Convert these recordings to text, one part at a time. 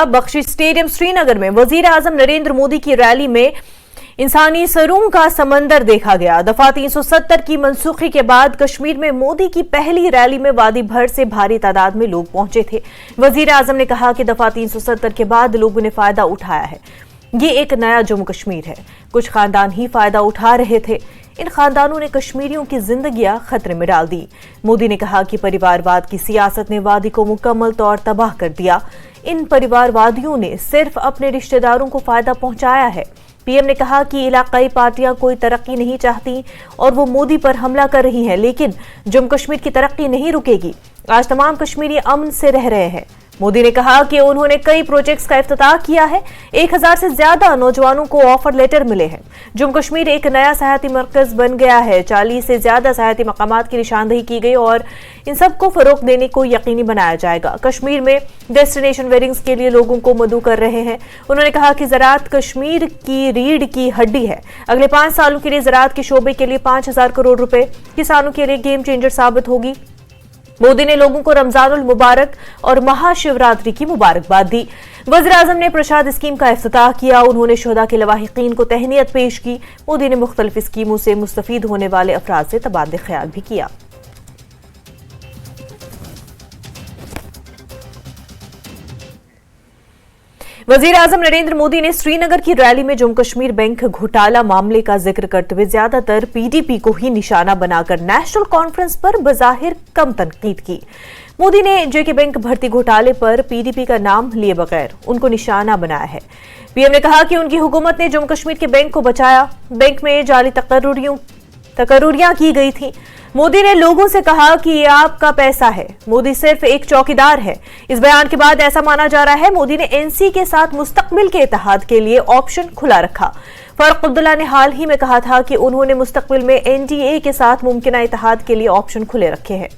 Bakshi stadium Srinagar में वजीर आजम नरेंद्र मोदी की रैली में इंसानी सरों का समंदर देखा गया। दफा 370 की मनसूखी के बाद कश्मीर में मोदी की पहली रैली में वादी भर से भारी तादाद में लोग पहुंचे थे। वजीर आजम ने कहा कि दफा 370 के बाद लोगों ने फायदा उठाया है। ये एक नया जम्मू कश्मीर है। कुछ खानदान ही फायदा उठा रहे थे। इन खानदानों ने कश्मीरियों की जिंदगियां खतरे में डाल दी। मोदी ने कहा कि परिवारवाद की सियासत ने वादी को मुकम्मल तौर तबाह कर दिया। इन परिवारवादियों ने सिर्फ अपने रिश्तेदारों को फायदा पहुंचाया है। पीएम ने कहा कि इलाकाई पार्टियां कोई तरक्की नहीं चाहती और वो मोदी पर हमला कर रही हैं, लेकिन जम्मू कश्मीर की तरक्की नहीं रुकेगी। आज तमाम कश्मीरी अमन से रह रहे हैं। मोदी ने कहा कि उन्होंने कई प्रोजेक्ट्स का इफ्तिताह किया है। 1000 से ज्यादा नौजवानों को ऑफर लेटर मिले हैं। जम्मू कश्मीर एक नया सयाहती मरकज बन गया है। 40 से ज्यादा सयाहती मकामात की निशानदेही की गई और इन सबको फरोग देने को यकीनी बनाया जाएगा। कश्मीर में डेस्टिनेशन वेडिंग्स के लिए लोगों को मदऊ कर रहे हैं। उन्होंने कहा कि ज़राअत कश्मीर की रीढ़ की हड्डी है। अगले 5 सालों के लिए ज़राअत के शोबे के लिए 5000 करोड़ रुपए किसानों के लिए गेम चेंजर साबित होगी। मोदी ने लोगों को रमजानुल मुबारक और महाशिवरात्रि की मुबारकबाद दी। वज़ीर आज़म ने प्रसाद स्कीम का इफ्तिताह किया। उन्होंने शोहदा के लवाहिकीन को तहनीत पेश की। मोदी ने मुख्तलिफ स्कीमों से मुस्तफीद होने वाले अफराद से तबादले ख्याल भी किया। वजीर आजम नरेंद्र मोदी ने श्रीनगर की रैली में जम्मू कश्मीर बैंक घोटाला मामले का जिक्र करते हुए ज्यादातर पीडीपी को ही निशाना बनाकर नेशनल कॉन्फ्रेंस पर बजाहिर कम तनकीद की। मोदी ने जेके बैंक भर्ती घोटाले पर पीडीपी का नाम लिए बगैर उनको निशाना बनाया है। पीएम ने कहा कि उनकी हुकूमत ने जम्मू कश्मीर के बैंक को बचाया। बैंक में जाली तकर्रुरियां की गई थी। मोदी ने लोगों से कहा कि ये आपका पैसा है, मोदी सिर्फ एक चौकीदार है। इस बयान के बाद ऐसा माना जा रहा है मोदी ने एनसी के साथ मुस्तकबिल के इत्तेहाद के लिए ऑप्शन खुला रखा। फारूक अब्दुल्ला ने हाल ही में कहा था कि उन्होंने मुस्तकबिल में एनडीए के साथ मुमकिन इत्तेहाद के लिए ऑप्शन खुले रखे हैं।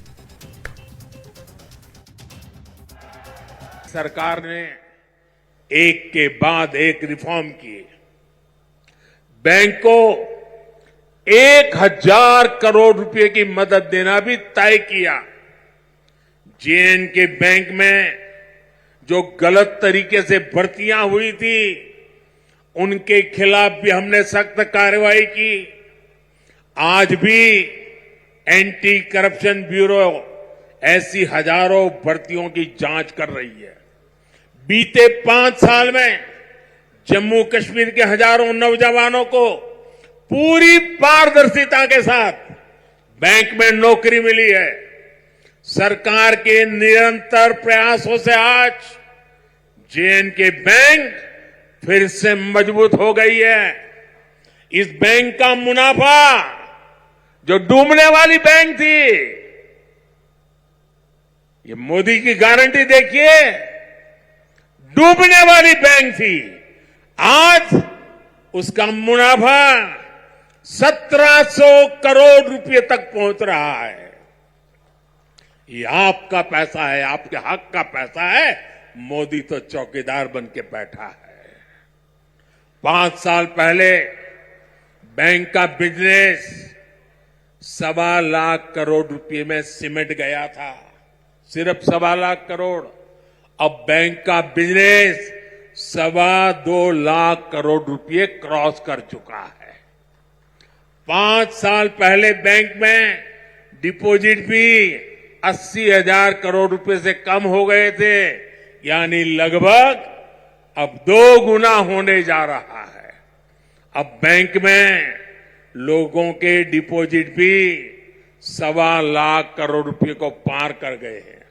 सरकार ने एक के बाद एक रिफॉर्म किए। बैंक को 1000 करोड़ रुपए की मदद देना भी तय किया। जेएनके बैंक में जो गलत तरीके से भर्तियां हुई थी उनके खिलाफ भी हमने सख्त कार्रवाई की। आज भी एंटी करप्शन ब्यूरो ऐसी हजारों भर्तियों की जांच कर रही है। बीते 5 साल में जम्मू कश्मीर के हजारों नौजवानों को पूरी पारदर्शिता के साथ बैंक में नौकरी मिली है। सरकार के निरंतर प्रयासों से आज जेएनके बैंक फिर से मजबूत हो गई है। इस बैंक का मुनाफा जो डूबने वाली बैंक थी, ये मोदी की गारंटी देखिए, डूबने वाली बैंक थी, आज उसका मुनाफा 1700 करोड़ रुपए तक पहुंच रहा है। ये आपका पैसा है, आपके हक का पैसा है। मोदी तो चौकीदार बन के बैठा है। 5 साल पहले बैंक का बिजनेस 1.25 लाख करोड़ रुपए में सिमट गया था, सिर्फ 1.25 लाख करोड़। अब बैंक का बिजनेस 2.25 लाख करोड़ रुपए क्रॉस कर चुका है। 5 साल पहले बैंक में डिपॉजिट भी 80,000 करोड़ रुपए से कम हो गए थे, यानी लगभग अब 2 गुना होने जा रहा है। अब बैंक में लोगों के डिपॉजिट भी 1.25 लाख करोड़ रुपए को पार कर गए हैं।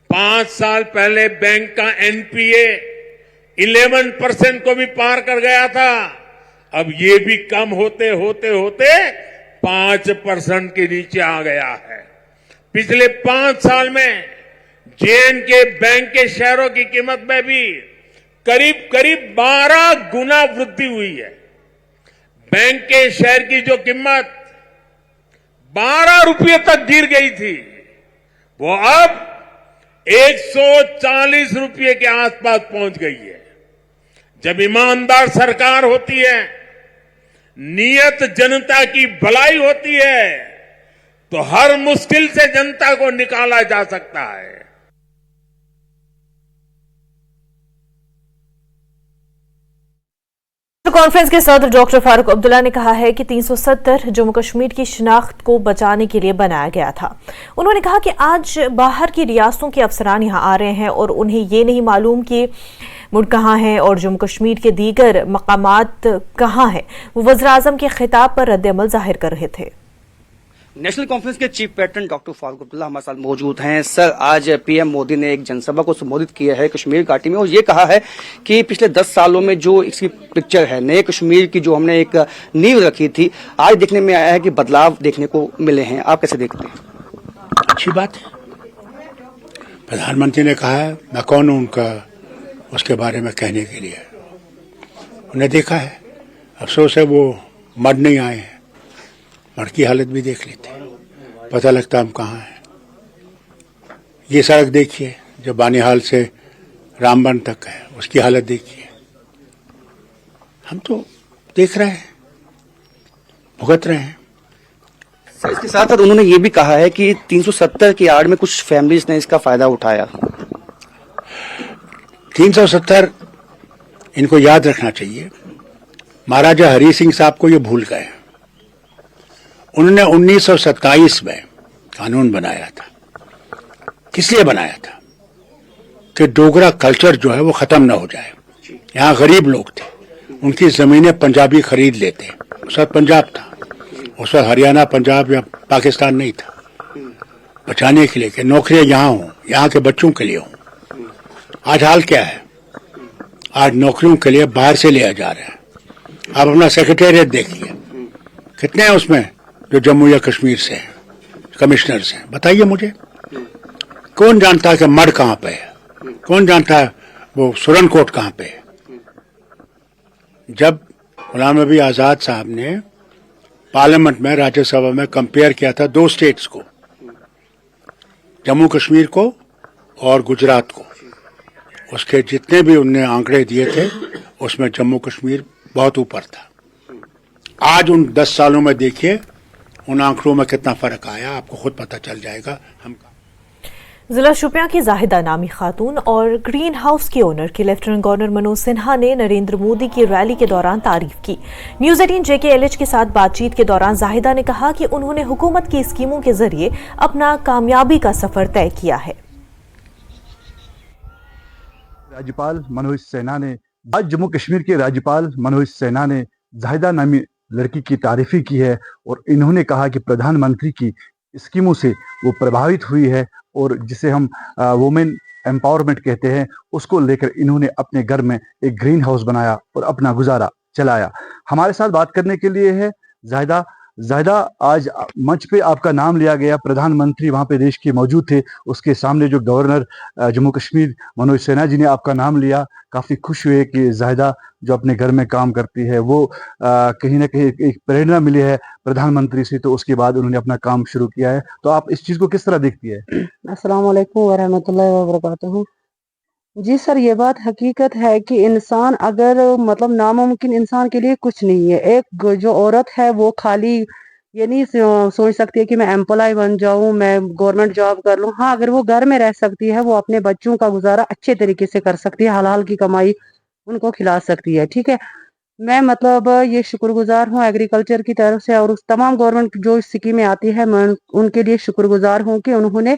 5 साल पहले बैंक का एनपीए 11% को भी पार कर गया था। अब ये भी कम होते होते होते 5% के नीचे आ गया है। पिछले 5 साल में जेएनके बैंक के शेयरों की कीमत में भी करीब करीब 12 गुना वृद्धि हुई है। बैंक के शेयर की जो कीमत 12 रुपये तक गिर गई थी, वो अब 140 रुपये के आसपास पहुंच गई है। जब ईमानदार सरकार होती है, नियत जनता की भलाई होती है, तो हर मुश्किल से जनता को निकाला जा सकता है। कॉन्फ्रेंस के सदर डॉक्टर फारूक अब्दुल्ला ने कहा है कि 370 जम्मू कश्मीर की शिनाख्त को बचाने के लिए बनाया गया था। उन्होंने कहा कि आज बाहर की रियासतों के अफसरान यहां आ रहे हैं और उन्हें ये नहीं मालूम कि मुल्क कहां है और जम्मू कश्मीर के दीगर मकामात कहां हैं। वो वज़ीर-ए-आज़म के खिताब पर रद्द-ए-अमल जाहिर कर रहे थे। नेशनल कॉन्फ्रेंस के chief pattern doctor Farooq Abdullah हमारे साथ मौजूद हैं। सर, आज पीएम मोदी ने एक जनसभा को संबोधित किया है कश्मीर घाटी में और ये कहा है कि पिछले 10 सालों में जो इसकी पिक्चर है, नए कश्मीर की जो हमने एक नींव रखी थी, आज देखने में आया है कि बदलाव देखने को मिले हैं। आप कैसे देखते हैं? अच्छी बात है। प्रधानमंत्री ने कहा है, मैं कौन हूं उनका उसके बारे में कहने के लिए। उन्हें देखा है, अफसोस है वो मर नहीं आए हैं। मर की हालत भी देख लेते हैं, पता लगता हम कहाँ हैं। ये सड़क देखिए जो बानिहाल से रामबन तक है, उसकी हालत देखिए। हम तो देख रहे हैं, भुगत रहे हैं। सर, इसके साथ साथ उन्होंने ये भी कहा है कि 370 की आड़ में कुछ फैमिलीज ने इसका फायदा उठाया। 370 इनको याद रखना चाहिए। महाराजा हरि सिंह साहब को ये भूल गए। उन्होंने 1927 में कानून बनाया था। किस लिए बनाया था? कि डोगरा कल्चर जो है वो खत्म ना हो जाए। यहाँ गरीब लोग थे, उनकी जमीनें पंजाबी खरीद लेते। उस वक्त पंजाब था, उस वक्त हरियाणा, पंजाब या पाकिस्तान नहीं था। बचाने के लिए कि नौकरियां यहाँ हों, यहाँ के बच्चों के लिए हों। आज हाल क्या है? आज नौकरियों के लिए बाहर से लिया जा रहा है। आप अपना सेक्रेटेरिएट देखिए, कितने हैं उसमें जो जम्मू या कश्मीर से हैं, कमिश्नर्स हैं। बताइए मुझे, कौन जानता है कि मड कहां पे है? कौन जानता है वो सुरनकोट कहां पे है? जब गुलाम नबी आजाद साहब ने पार्लियामेंट में, राज्यसभा में कंपेयर किया था 2 स्टेट्स को, जम्मू कश्मीर को और गुजरात को, उसके जितने भी उनने आंकड़े दिए थे उसमें जम्मू कश्मीर बहुत ऊपर था। आज उन 10 सालों में देखिए उन आंकड़ों में कितना फर्क आया, आपको खुद पता चल जाएगा। जिला शोपियां की जाहिदा नामी खातून और ग्रीन हाउस के ओनर की लेफ्टिनेंट गवर्नर मनोज सिन्हा ने नरेंद्र मोदी की रैली के दौरान तारीफ की। न्यूज 18 JKLH के साथ बातचीत के दौरान जाहिदा ने कहा कि उन्होंने हुकूमत की स्कीमों के जरिए अपना कामयाबी का सफर तय किया है। राज्यपाल मनोज सिन्हा ने आज जम्मू कश्मीर के राज्यपाल मनोज सिन्हा ने जाहिदा नामी लड़की की तारीफी की है और इन्होंने कहा कि प्रधानमंत्री की स्कीमों से वो प्रभावित हुई है और जिसे हम वुमेन एम्पावरमेंट कहते हैं, उसको लेकर इन्होंने अपने घर में एक ग्रीन हाउस बनाया और अपना गुजारा चलाया। हमारे साथ बात करने के लिए है जाहिदा। जाहिदा, आज मंच पे आपका नाम लिया गया, प्रधानमंत्री वहां पे देश के मौजूद थे, उसके सामने जो गवर्नर जम्मू कश्मीर मनोज सिन्हा जी ने आपका नाम लिया, काफी खुश हुए कि जाहिदा जो अपने घर में काम करती है वो कहीं ना कहीं एक प्रेरणा मिली है प्रधानमंत्री से, तो उसके बाद उन्होंने अपना काम शुरू किया है। तो आप इस चीज को किस तरह देखती है? अस्सलाम वालेकुम वरहमतुल्लाहि वबरकातुहू। जी सर, ये बात हकीकत है कि इंसान अगर मतलब नामुमकिन इंसान के लिए कुछ नहीं है। एक जो औरत है वो खाली ये नहीं सोच सकती है कि मैं एम्प्लॉय बन जाऊं, मैं गवर्नमेंट जॉब कर लूं। हाँ, अगर वो घर में रह सकती है, वो अपने बच्चों का गुजारा अच्छे तरीके से कर सकती है, हलाल की कमाई उनको खिला सकती है। ठीक है, मैं मतलब ये शुक्रगुजार हूँ एग्रीकल्चर की तरफ से और उस तमाम गवर्नमेंट जो स्कीमें आती है, मैं उनके लिए शुक्रगुजार हूँ कि उन्होंने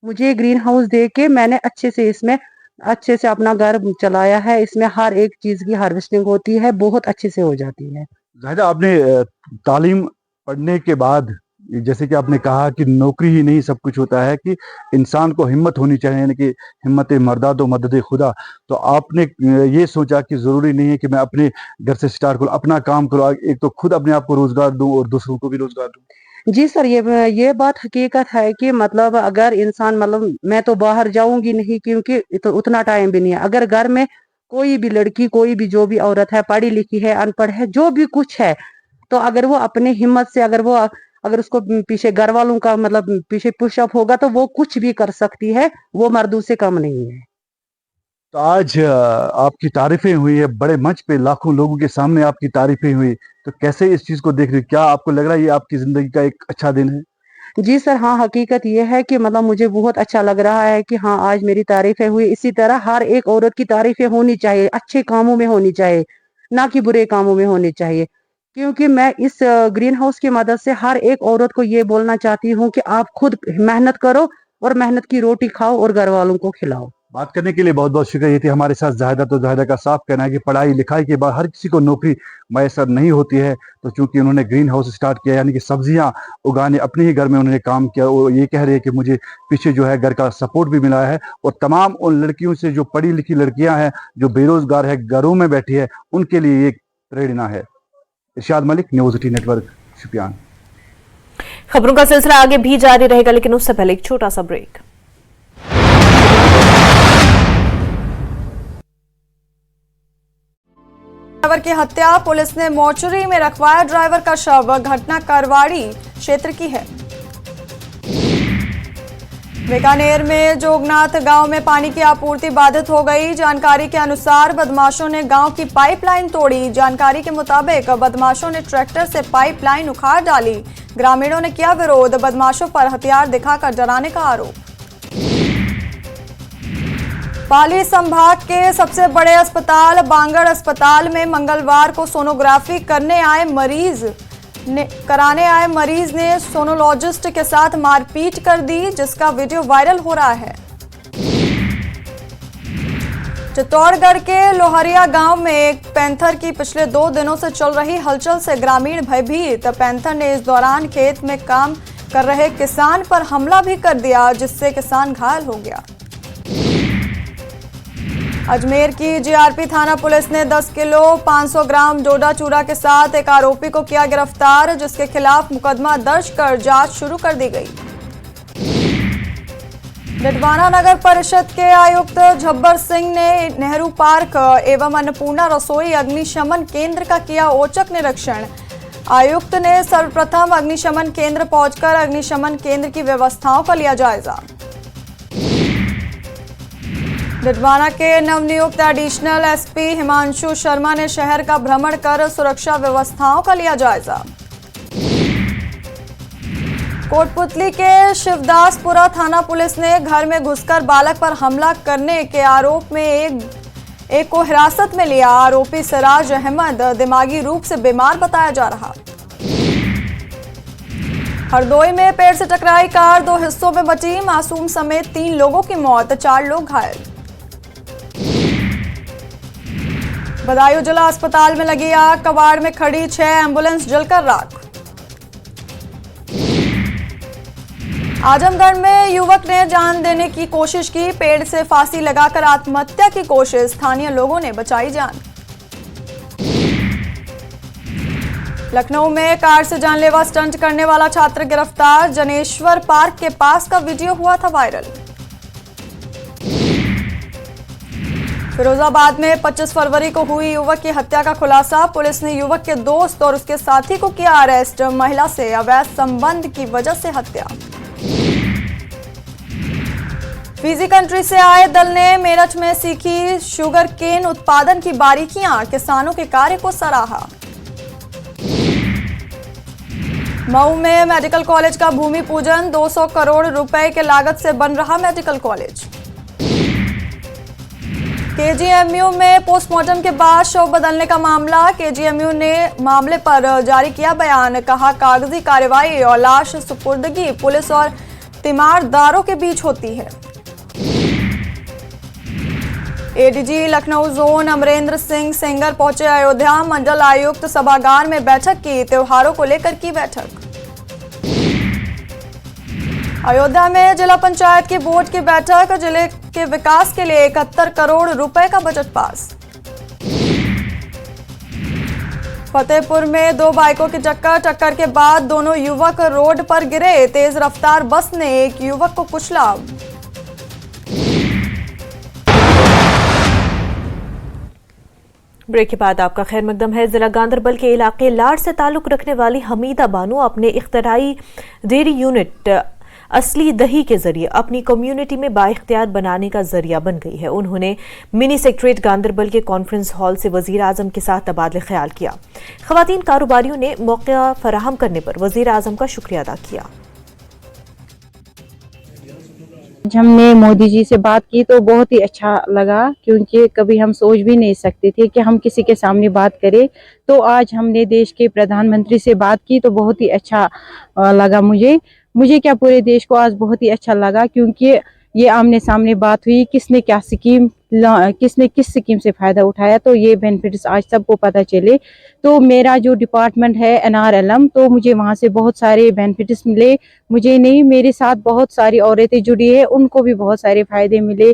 मुझे ग्रीन हाउस दे के मैंने अच्छे से अपना घर चलाया है। इसमें हर एक चीज की हार्वेस्टिंग होती है, बहुत अच्छे से हो जाती है। जाहिदा, आपने तालीम पढ़ने के बाद, जैसे कि आपने कहा कि नौकरी ही नहीं सब कुछ होता है, कि इंसान को हिम्मत होनी चाहिए, यानी कि हिम्मत मर्दा तो मदद खुदा। तो आपने ये सोचा कि जरूरी नहीं है कि मैं अपने घर से स्टार्ट करूं, अपना काम करूं, एक तो खुद अपने आप को रोजगार दूं और दूसरों को भी रोजगार दूं। जी सर, ये बात हकीकत है कि मतलब अगर इंसान मतलब मैं तो बाहर जाऊंगी नहीं क्योंकि तो उतना टाइम भी नहीं है। अगर घर में कोई भी लड़की, कोई भी जो भी औरत है, पढ़ी लिखी है, अनपढ़ है, जो भी कुछ है, तो अगर वो अपने हिम्मत से अगर उसको पीछे घर वालों का मतलब पीछे पुशअप होगा तो वो कुछ भी कर सकती है, वो मर्दों से कम नहीं है। तो आज आपकी तारीफें हुई है, बड़े मंच पे लाखों लोगों के सामने आपकी तारीफें हुई, तो कैसे इस चीज को देख रहे हो? क्या आपको लग रहा है ये आपकी जिंदगी का एक अच्छा दिन है? जी सर, हाँ, हकीकत ये है कि मतलब मुझे बहुत अच्छा लग रहा है कि हाँ, आज मेरी तारीफें हुई। इसी तरह हर एक औरत की तारीफें होनी चाहिए, अच्छे कामों में होनी चाहिए। ना कि बुरे कामों में होने चाहिए। क्योंकि मैं इस ग्रीन हाउस की मदद से हर एक औरत को ये बोलना चाहती हूँ कि आप खुद मेहनत करो और मेहनत की रोटी खाओ और घर वालों को खिलाओ। बात करने के लिए बहुत बहुत शुक्रिया। ये थी हमारे साथ जाहिदा। तो जाहिदा का साफ कहना है कि पढ़ाई लिखाई के बाद हर किसी को नौकरी मैसर नहीं होती है। तो चूंकि उन्होंने ग्रीन हाउस स्टार्ट किया, यानी कि सब्जियां उगाने अपने ही घर में उन्होंने काम किया, वो ये कह रहे हैं कि मुझे पीछे जो है घर का सपोर्ट भी मिला है। और तमाम उन लड़कियों से जो पढ़ी लिखी लड़कियां हैं, जो बेरोजगार है, घरों में बैठी है, उनके लिए एक प्रेरणा है। इरशाद मलिक, न्यूज़ 18 नेटवर्क, शुपियान। खबरों का सिलसिला आगे भी जारी रहेगा, लेकिन उससे पहले एक छोटा सा ब्रेक। ड्राइवर की हत्या, पुलिस ने मोर्चरी में रखवाया ड्राइवर का शव। घटना करवाड़ी क्षेत्र की है। बीकानेर में जोगनाथ गांव में पानी की आपूर्ति बाधित हो गई। जानकारी के अनुसार बदमाशों ने गांव की पाइपलाइन तोड़ी। जानकारी के मुताबिक बदमाशों ने ट्रैक्टर से पाइपलाइन उखाड़ डाली। ग्रामीणों ने किया विरोध। बदमाशों पर हथियार दिखाकर डराने का आरोप। पाली संभाग के सबसे बड़े अस्पताल बांगड़ अस्पताल में मंगलवार को सोनोग्राफी कराने आए मरीज ने सोनोलॉजिस्ट के साथ मारपीट कर दी, जिसका वीडियो वायरल हो रहा है। चित्तौड़गढ़ के लोहरिया गांव में एक पैंथर की पिछले 2 दिनों से चल रही हलचल से ग्रामीण भयभीत। पैंथर ने इस दौरान खेत में काम कर रहे किसान पर हमला भी कर दिया, जिससे किसान घायल हो गया। अजमेर की जीआरपी थाना पुलिस ने 10 किलो 500 ग्राम डोडा चूरा के साथ एक आरोपी को किया गिरफ्तार, जिसके खिलाफ मुकदमा दर्ज कर जांच शुरू कर दी गई। डिडवाना नगर परिषद के आयुक्त झब्बर सिंह ने नेहरू पार्क एवं अन्नपूर्णा रसोई अग्निशमन केंद्र का किया औचक निरीक्षण। आयुक्त ने सर्वप्रथम अग्निशमन केंद्र पहुंचकर अग्निशमन केंद्र की व्यवस्थाओं का लिया जायजा। डिडवाना के नवनियुक्त एडिशनल एसपी हिमांशु शर्मा ने शहर का भ्रमण कर सुरक्षा व्यवस्थाओं का लिया जायजा। कोटपुतली के शिवदासपुरा थाना पुलिस ने घर में घुसकर बालक पर हमला करने के आरोप में एक को हिरासत में लिया। आरोपी सिराज अहमद दिमागी रूप से बीमार बताया जा रहा। हरदोई में पेड़ से टकराई कार 2 हिस्सों में बची। मासूम समेत 3 लोगों की मौत, 4 लोग घायल। बदायूं जिला अस्पताल में लगी आग, कबाड़ में खड़ी 6 एम्बुलेंस जलकर राख। आजमगढ़ में युवक ने जान देने की कोशिश की। पेड़ से फांसी लगाकर आत्महत्या की कोशिश, स्थानीय लोगों ने बचाई जान। लखनऊ में कार से जानलेवा स्टंट करने वाला छात्र गिरफ्तार। जनेश्वर पार्क के पास का वीडियो हुआ था वायरल। फिरोजाबाद में 25 फरवरी को हुई युवक की हत्या का खुलासा। पुलिस ने युवक के दोस्त और उसके साथी को किया अरेस्ट। महिला से अवैध संबंध की वजह से हत्या। फीजी कंट्री से आए दल ने मेरठ में सीखी शुगर केन उत्पादन की बारीकियां। किसानों के कार्य को सराहा। मऊ में मेडिकल कॉलेज का भूमि पूजन। 200 करोड़ रुपए के लागत से बन रहा मेडिकल कॉलेज। केजीएमयू में पोस्टमार्टम के बाद शव बदलने का मामला। केजीएमयू ने मामले पर जारी किया बयान। कहा, कागजी कार्रवाई और लाश सुपुर्दगी पुलिस और तीमारदारों के बीच होती है। एडीजी लखनऊ जोन अमरेंद्र सिंह सेंगर पहुंचे अयोध्या। मंडल आयुक्त सभागार में बैठक की। त्योहारों को लेकर की बैठक। अयोध्या में जिला पंचायत की बोर्ड की बैठक। जिले के विकास के लिए 71 करोड़ रुपए का बजट पास। फतेहपुर में 2 बाइकों की टक्कर के बाद दोनों युवक रोड पर गिरे। तेज रफ्तार बस ने एक युवक को कुचला। ब्रेक के बाद आपका खैर मकदम है। जिला गांधरबल के इलाके लाड़ से ताल्लुक रखने वाली हमीदा बानो अपने इख्तराई डेयरी यूनिट असली दही के जरिए अपनी कम्युनिटी में बाइख्तियार बनाने का जरिया बन गई है। उन्होंने मिनी सेक्रेटरीट गांधरबल के कॉन्फ्रेंस हॉल से वजीर आजम के साथ तबादले ख्याल किया। खवातीन कारोबारियों ने मौका फराहम करने पर वजीर आजम का शुक्रिया अदा किया। आज हमने मोदी जी से बात की तो बहुत ही अच्छा लगा, क्योंकि कभी हम सोच भी नहीं सकते थे कि हम किसी के सामने बात करें। तो आज हमने देश के प्रधानमंत्री से बात की तो बहुत ही अच्छा लगा मुझे क्या पूरे देश को आज बहुत ही अच्छा लगा, क्योंकि ये आमने सामने बात हुई, किसने किस स्कीम से फ़ायदा उठाया, तो ये बेनिफिट्स आज सबको पता चले। तो मेरा जो डिपार्टमेंट है NRLM, तो मुझे वहाँ से बहुत सारे बेनिफिट्स मिले। मुझे नहीं, मेरे साथ बहुत सारी औरतें जुड़ी है, उनको भी बहुत सारे फ़ायदे मिले।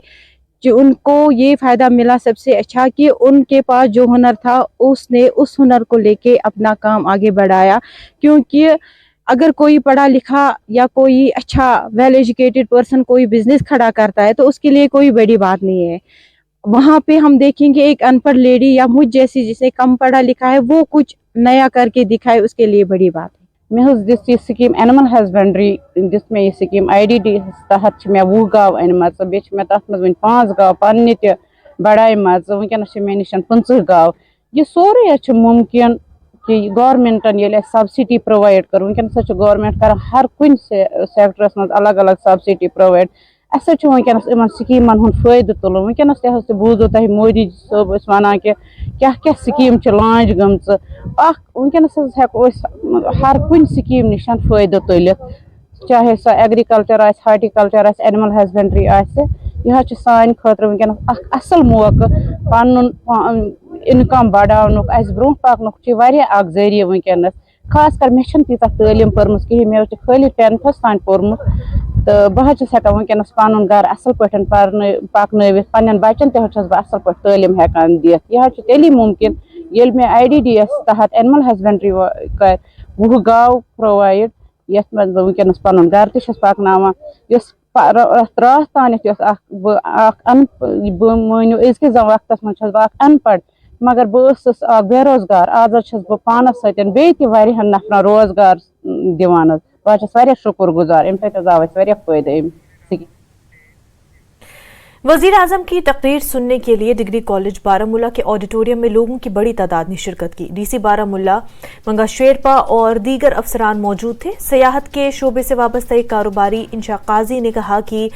जो उनको ये फ़ायदा मिला सबसे अच्छा कि उनके पास जो हुनर था उसने उस हुनर को लेके अपना काम आगे बढ़ाया। क्योंकि अगर कोई पढ़ा लिखा या कोई अच्छा वेल एजुकेटेड पर्सन कोई बिजनेस खड़ा करता है तो उसके लिए कोई बड़ी बात नहीं है। वहाँ पे हम देखेंगे एक अनपढ़ लेडी या मुझ जैसी जिसे कम पढ़ा लिखा है वो कुछ नया करके दिखाए, उसके लिए बड़ी बात है। मे this scheme animal husbandry this मे यह स्कीम IDD तहत मे 20 गाव अनमत बे मे तथ मज 5 गाव पन्ने ते बढ़ाई मज वनकस मे निश 50 गाव। यह सोरे मुमकिन कि गवर्नमेंटन ये सब्सिडी प्रोवाइड कर वनकस गवर्नमेंट कर हर कुन सेक्टरस मज अलग अलग सब्सिडी प्रोवाइड। अस वनकस इन स्कीमन हूँ फायदे तुल। वनकस तह बूजो तह मोदी साहब वन कि क्या क्या स्कीम लॉन्च गमच वनकस हेको हर कुन स्कीम निश फायदे तुल, चाहे सो एग्रीकल्चर हार्टिकल्चर एनिमल हस्बेंड्री यह सान खतर वनकस असल मौका पन इनकम बढ़ानुक ब्रोह पकनुक जरिए वनकस। खास कर मे तीत तालीम पर्म कहीं मे खाली 10th तान पोर्मुत तो बह हेकान वनकस पन गर असल पे पकन पन्न बचन तह असल पे तालीम हेकान दिथ। यह तेली मुमकिन ये मे IDDS तहत एनिमल हस्बेंड्री कर 20 गाव प्रोवाइड ये वनकस पन गर पकन रात तान मानो अजकस वक्त मज अनपढ़ मगर बस बेरोजगार। आज बह पानस सत्य नफर रोजगार दिवान। बह शुक्र गुजार अम आव फायदे। वजीर आजम की तकरीर सुनने के लिए डिग्री कॉलेज बारामूला के ऑडिटोरियम में लोगों की बड़ी तादाद ने शिरकत की। DC बारामूला मंगा शेरपा और दीगर अफसरान मौजूद थे। सियाहत के शोबे से वाबस्ता एक कारोबारी इंशा काजी ने कहा कि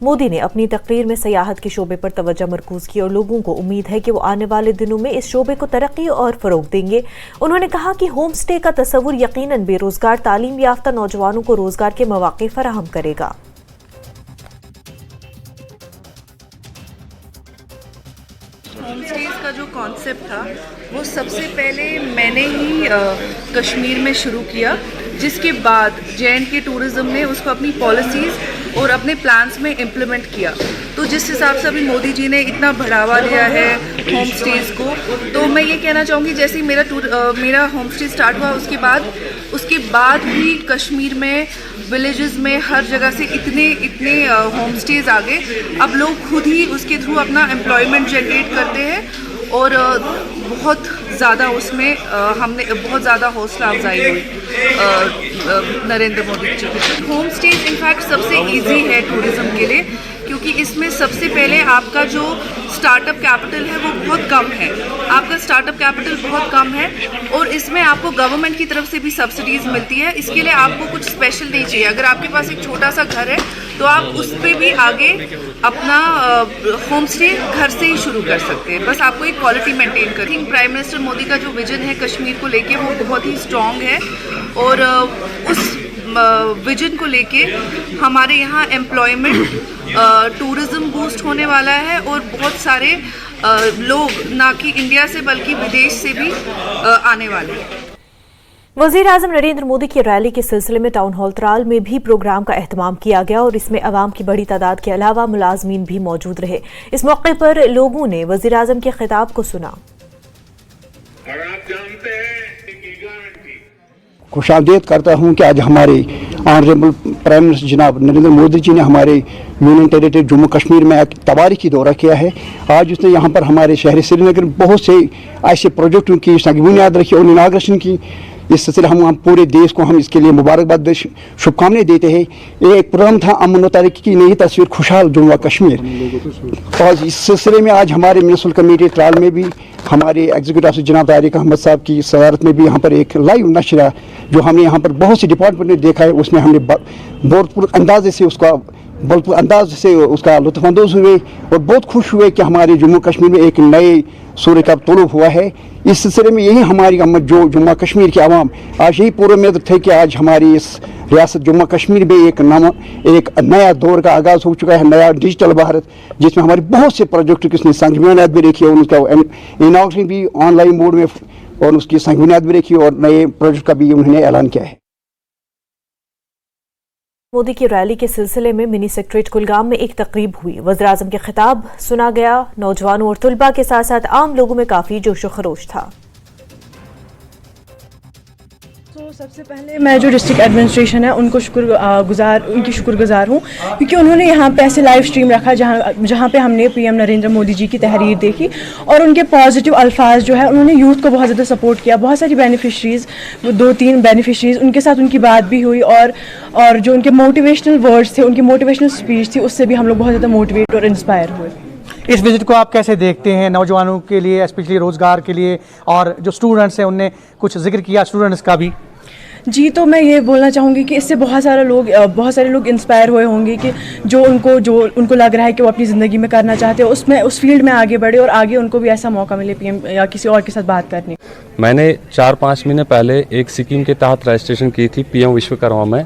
मोदी ने अपनी तकरीर में सियाहत के शोबे पर तवज्जो मरकूज की और लोगों को उम्मीद है कि वो आने वाले दिनों में इस शोबे को तरक्की और फरोग देंगे। उन्होंने कहा कि होम स्टे का तस्वुर यकीनन बेरोजगार तालीम याफ्ता नौजवानों को रोजगार के मौके फराहम करेगा। होम स्टेज का जो कॉन्सेप्ट था वो सबसे पहले मैंने ही कश्मीर में शुरू किया, जिसके बाद JNK टूरिज्म ने उसको अपनी पॉलिसीज़ और अपने प्लान्स में इम्प्लीमेंट किया। तो जिस हिसाब से अभी मोदी जी ने इतना बढ़ावा दिया है होम स्टेज को, तो मैं ये कहना चाहूँगी जैसे ही मेरा होम स्टे स्टार्ट हुआ उसके बाद भी कश्मीर में विलेजेस में हर जगह से इतने होम स्टेज आ गए। अब लोग खुद ही उसके थ्रू अपना एम्प्लॉयमेंट जनरेट करते हैं और बहुत ज़्यादा उसमें हमने बहुत ज़्यादा हौसला अफजाई हुई नरेंद्र मोदी जी की। होम स्टेज इनफैक्ट सबसे इजी है टूरिज़्म के लिए, क्योंकि इसमें सबसे पहले आपका जो स्टार्टअप कैपिटल है वो बहुत कम है। आपका स्टार्टअप कैपिटल बहुत कम है और इसमें आपको गवर्नमेंट की तरफ से भी सब्सिडीज़ मिलती है। इसके लिए आपको कुछ स्पेशल नहीं चाहिए। अगर आपके पास एक छोटा सा घर है तो आप उस पर भी आगे अपना होम स्टे घर से ही शुरू कर सकते हैं। बस आपको एक क्वालिटी मेंटेन कर। थिंक प्राइम मिनिस्टर मोदी का जो विजन है कश्मीर को लेके वो बहुत ही स्ट्रॉन्ग है और उस विजन को लेके हमारे यहाँ एम्प्लॉयमेंट टूरिज्म बूस्ट होने वाला है और बहुत सारे लोग ना कि इंडिया से बल्कि विदेश से भी आने वाले हैं। वजीर आजम नरेंद्र मोदी की रैली के सिलसिले में टाउन हॉल त्राल में भी प्रोग्राम का एहतमाम किया गया और इसमें अवाम की बड़ी तादाद के अलावा मुलाजमीन भी मौजूद रहे। इस मौके पर लोगों ने वजीर आजम के खिताब को सुना। और आप जानते हैं खुशामदीद करता हूँ कि आज हमारे ऑनरेबल प्राइम मिनिस्टर जनाब नरेंद्र मोदी जी ने हमारे यूनियन टेरिटरी जम्मू कश्मीर में एक तबारीकी दौरा किया है। आज उसने यहाँ पर हमारे शहर श्रीनगर बहुत से ऐसे प्रोजेक्टों की बुनियाद रखी और इनाग्रेशन की। इस सिलसिले हम पूरे देश को हम इसके लिए मुबारकबाद शुभकामनाएं देते हैं। ये एक प्रोग्राम था अमन व तरक्की की नई तस्वीर खुशहाल जम्मू कश्मीर। और इस सिलसिले में आज हमारे म्यूनसिपल कमेटी त्राल में भी हमारे एग्जीक्यूटिव ऑफिसर जनाब तारिक अहमद साहब की सदारत में भी यहाँ पर एक लाइव नशरा जो हमने यहाँ पर बहुत सी डिपार्टमेंट ने देखा है, उसमें हमने भरपूर अंदाजे से उसका भरपूर अंदाज से उसका लुत्फानंदोज हुए और बहुत खुश हुए कि हमारे जम्मू कश्मीर में एक नए सूर्य का तुलूब हुआ है। इस सिलसिले में यही हमारी जो जम्मू कश्मीर के आवाम आज यही पूरे उम्मीद थे कि आज हमारी इस रियासत जम्मू कश्मीर में एक नया दौर का आगाज़ हो चुका है, नया डिजिटल भारत, जिसमें हमारे बहुत से प्रोजेक्ट किसने संग बुनियाद भी रखी है, उनका इनॉग्रेशन भी ऑनलाइन मोड में और उसकी संग बुनियाद भी रखी और नए प्रोजेक्ट का भी उन्होंने ऐलान किया है। मोदी की रैली के सिलसिले में मिनी सेक्रेटरीट कुलगाम में एक तकरीब हुई। वज़ीर-ए-आज़म के खिताब सुना गया। नौजवानों और तुलबा के साथ साथ आम लोगों में काफी जोशो खरोश था। तो सबसे पहले मैं जो डिस्ट्रिक्ट एडमिनिस्ट्रेशन है उनकी शुक्रगुजार हूँ, क्योंकि उन्होंने यहाँ पे ऐसे लाइव स्ट्रीम रखा जहाँ पे हमने पीएम नरेंद्र मोदी जी की तहरीर देखी और उनके पॉजिटिव अल्फाज जो है उन्होंने यूथ को बहुत ज़्यादा सपोर्ट किया। बहुत सारी बेनिफिशरीज, 2-3 बेनिफिशरीज, उनके साथ उनकी बात भी हुई और जो उनके मोटिवेशनल वर्ड्स थे, उनकी मोटिवेशनल स्पीच थी, उससे भी हम लोग बहुत ज़्यादा मोटिवेट और इंस्पायर हुए। इस विजिट को आप कैसे देखते हैं नौजवानों के लिए, स्पेशली रोज़गार के लिए, और जो स्टूडेंट्स हैं उनने कुछ जिक्र किया स्टूडेंट्स का भी? जी, तो मैं ये बोलना चाहूँगी कि इससे बहुत सारे लोग इंस्पायर हुए होंगे कि जो उनको लग रहा है कि वो अपनी ज़िंदगी में करना चाहते हैं उस फील्ड में आगे बढ़े और आगे उनको भी ऐसा मौका मिले पीएम या किसी और के साथ बात करने। मैंने 4-5 महीने पहले एक स्कीम के तहत रजिस्ट्रेशन की थी पीएम विश्वकर्मा में,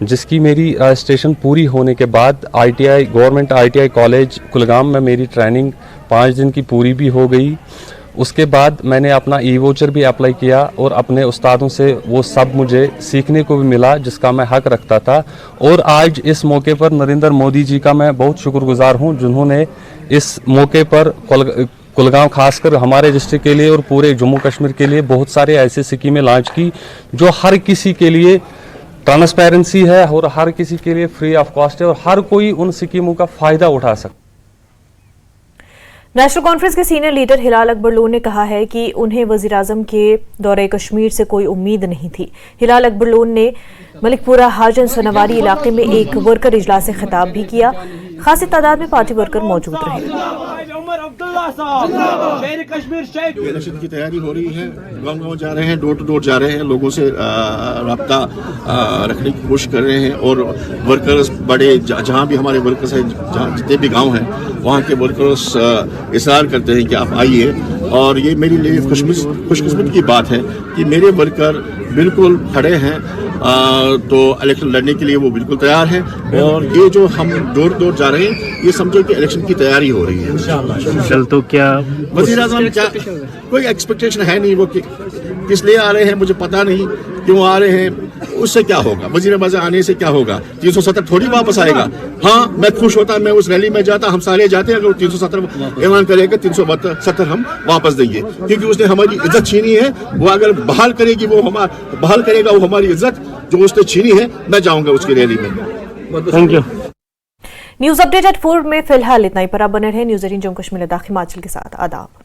जिसकी मेरी रजिस्ट्रेशन पूरी होने के बाद गवर्नमेंट ITI कॉलेज कुलगाम में मेरी ट्रेनिंग 5 दिन की पूरी भी हो गई। उसके बाद मैंने अपना ई-वोचर भी अप्लाई किया और अपने उस्तादों से वो सब मुझे सीखने को भी मिला जिसका मैं हक रखता था। और आज इस मौके पर नरेंद्र मोदी जी का मैं बहुत शुक्रगुजार हूँ, जिन्होंने इस मौके पर कुलगाम खासकर हमारे डिस्ट्रिक्ट के लिए और पूरे जम्मू कश्मीर के लिए बहुत सारे ऐसे स्कीमें लॉन्च की जो हर किसी के लिए ट्रांसपेरेंसी है और हर किसी के लिए फ्री ऑफ कॉस्ट है और हर कोई उन स्कीमों का फ़ायदा उठा सकता। नेशनल कॉन्फ्रेंस के सीनियर लीडर हिलाल अकबर लोन ने कहा है कि उन्हें वज़ीर-ए-आज़म के दौरे कश्मीर से कोई उम्मीद नहीं थी। हिलाल अकबर लोन ने मलिकपुरा हाजन सोनावारी इलाके में एक वर्कर इजलास से खिताब भी किया। खासी तादाद में पार्टी वर्कर मौजूद रहे। इलेक्शन की तैयारी हो रही है, गांव-गांव जा रहे हैं, डोर टू डोर जा रहे हैं, लोगों से राब्ता रखने की कोशिश कर रहे हैं और वर्कर्स बड़े जहां भी हमारे वर्कर्स हैं, जहां जितने भी गांव हैं वहां के वर्कर्स इसरार करते हैं कि आप आइए। और ये मेरे लिए खुशकिस्मत की बात है कि मेरे वर्कर बिल्कुल खड़े हैं, तो इलेक्शन लड़ने के लिए वो बिल्कुल तैयार हैं। और ये जो हम डोर डोर जा रहे हैं, ये समझो कि इलेक्शन की तैयारी हो रही है। चल तो क्या वज़ीर-ए-आज़म क्या कोई एक्सपेक्टेशन है नहीं, वो किस लिए आ रहे हैं मुझे पता नहीं, क्यों आ रहे हैं, उससे क्या होगा, वज़ीर-ए-आज़म आने से क्या होगा, 370 थोड़ी वापस आएगा। हाँ, मैं खुश होता, मैं उस रैली में जाता, हम सारे जाते हैं, अगर 370 ऐलान करेगा 370 हम वापस देंगे, क्योंकि उसने हमारी इज्जत छीनी है। वो अगर बहाल करेगा वो हमारी इज्जत जो उसने छीनी है, मैं जाऊंगा उसकी रैली में। Thank you. News update at 4 में फिलहाल इतना ही। पर आप बने रहे न्यूज़ 18 जम्मू कश्मीर लद्दाख हिमाचल के साथ। आदाब।